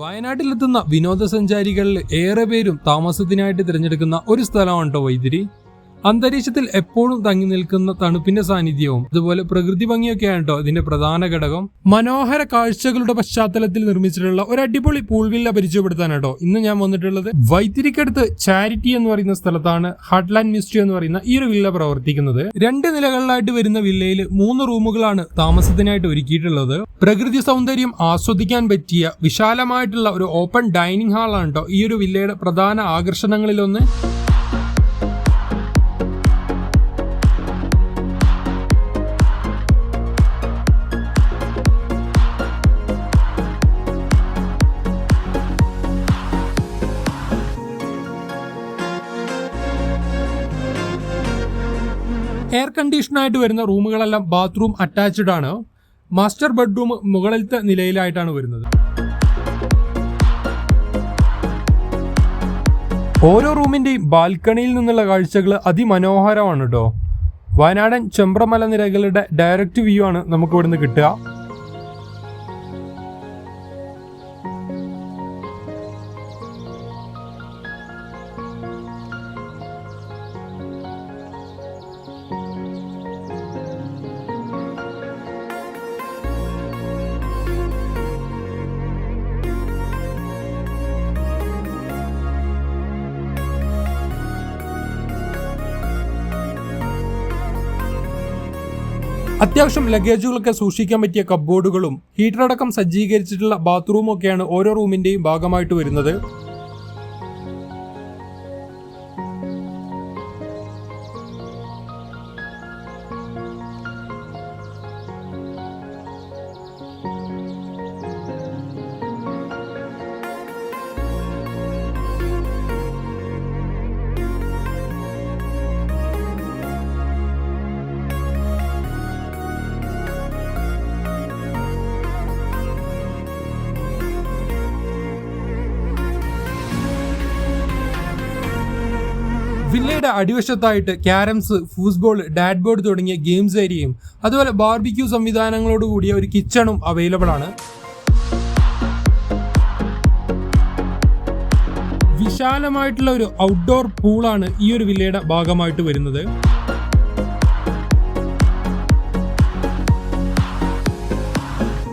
വയനാട്ടിലെത്തുന്ന വിനോദസഞ്ചാരികളിൽ ഏറെ പേരും താമസത്തിനായിട്ട് തിരഞ്ഞെടുക്കുന്ന ഒരു സ്ഥലമാണ് കേട്ടോ വൈത്തിരി. അന്തരീക്ഷത്തിൽ എപ്പോഴും തങ്ങി നിൽക്കുന്ന തണുപ്പിന്റെ സാന്നിധ്യവും അതുപോലെ പ്രകൃതി ഭംഗിയൊക്കെയാണ് കേട്ടോ ഇതിന്റെ പ്രധാന ഘടകം. മനോഹര കാഴ്ചകളുടെ പശ്ചാത്തലത്തിൽ നിർമ്മിച്ചിട്ടുള്ള ഒരു അടിപൊളി പൂൾവില്ല പരിചയപ്പെടുത്താനാട്ടോ ഇന്ന് ഞാൻ വന്നിട്ടുള്ളത്. വൈത്തിരിക്കടുത്ത് ചാരിറ്റി എന്ന് പറയുന്ന സ്ഥലത്താണ് ഹാർട്ട്ലാൻഡ് മിസ്റ്ററി എന്ന് പറയുന്ന ഈ ഒരു വില്ല പ്രവർത്തിക്കുന്നത്. 2 നിലകളിലായിട്ട് വരുന്ന വില്ലയിൽ 3 റൂമുകളാണ് താമസത്തിനായിട്ട് ഒരുക്കിയിട്ടുള്ളത്. പ്രകൃതി സൗന്ദര്യം ആസ്വദിക്കാൻ പറ്റിയ വിശാലമായിട്ടുള്ള ഒരു ഓപ്പൺ ഡൈനിങ് ഹാളാണ് കേട്ടോ ഈ ഒരു വില്ലയുടെ പ്രധാന ആകർഷണങ്ങളിലൊന്ന്. എയർ കണ്ടീഷനായിട്ട് വരുന്ന റൂമുകളെല്ലാം ബാത്റൂം അറ്റാച്ച്ഡ് ആണ്. മാസ്റ്റർ ബെഡ്റൂം മുകളിലത്തെ നിലയിലായിട്ടാണ് വരുന്നത്. ഓരോ റൂമിന്റെയും ബാൽക്കണിയിൽ നിന്നുള്ള കാഴ്ചകൾ അതിമനോഹരമാണ് കേട്ടോ. വയനാടൻ ചെമ്പ്ര മലനിരകളുടെ ഡയറക്റ്റ് വ്യൂ ആണ് നമുക്ക് ഇവിടുന്ന് കിട്ടുക. അത്യാവശ്യം ലഗേജുകളൊക്കെ സൂക്ഷിക്കാൻ പറ്റിയ കബ്ബോർഡുകളും ഹീറ്ററടക്കം സജ്ജീകരിച്ചിട്ടുള്ള ബാത്റൂമും ഒക്കെയാണ് ഓരോ റൂമിന്റെയും ഭാഗമായിട്ട് വരുന്നത്. വില്ലയുടെ അടിവശത്തായിട്ട് ക്യാരംസ്, ഫൂസ്ബോൾ, ഡാഡ് ബോർഡ് തുടങ്ങിയ ഗെയിംസ് ഏരിയയും അതുപോലെ ബാർബിക്യൂ സംവിധാനങ്ങളോട് കൂടിയ ഒരു കിച്ചണും അവൈലബിൾ ആണ്. വിശാലമായിട്ടുള്ള ഒരു ഔട്ട്ഡോർ പൂളാണ് ഈ ഒരു വില്ലയുടെ ഭാഗമായിട്ട് വരുന്നത്.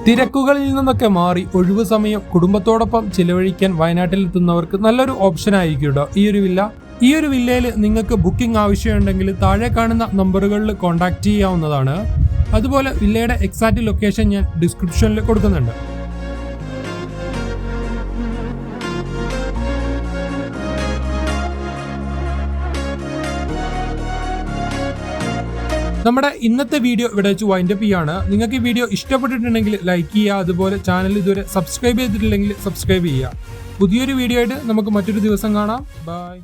തിരക്കുകളിൽ നിന്നൊക്കെ മാറി ഒഴിവു സമയം കുടുംബത്തോടൊപ്പം ചിലവഴിക്കാൻ വയനാട്ടിലെത്തുന്നവർക്ക് നല്ലൊരു ഓപ്ഷൻ ആയിരിക്കും കേട്ടോ ഈ ഒരു വില്ല. ഈ ഒരു വില്ലയിൽ നിങ്ങൾക്ക് ബുക്കിംഗ് ആവശ്യമുണ്ടെങ്കിൽ താഴെ കാണുന്ന നമ്പറുകളിൽ കോൺടാക്ട് ചെയ്യാവുന്നതാണ്. അതുപോലെ വില്ലയുടെ എക്സാക്റ്റ് ലൊക്കേഷൻ ഞാൻ ഡിസ്ക്രിപ്ഷനിൽ കൊടുക്കുന്നുണ്ട്. നമ്മുടെ ഇന്നത്തെ വീഡിയോ ഇവിടെ വെച്ച് വൈൻഡപ്പ് ചെയ്യാണ്. നിങ്ങൾക്ക് ഈ വീഡിയോ ഇഷ്ടപ്പെട്ടിട്ടുണ്ടെങ്കിൽ ലൈക്ക് ചെയ്യുക. അതുപോലെ ചാനൽ ഇതുവരെ സബ്സ്ക്രൈബ് ചെയ്തിട്ടില്ലെങ്കിൽ സബ്സ്ക്രൈബ് ചെയ്യുക. പുതിയൊരു വീഡിയോ ആയിട്ട് നമുക്ക് മറ്റൊരു ദിവസം കാണാം. ബൈ.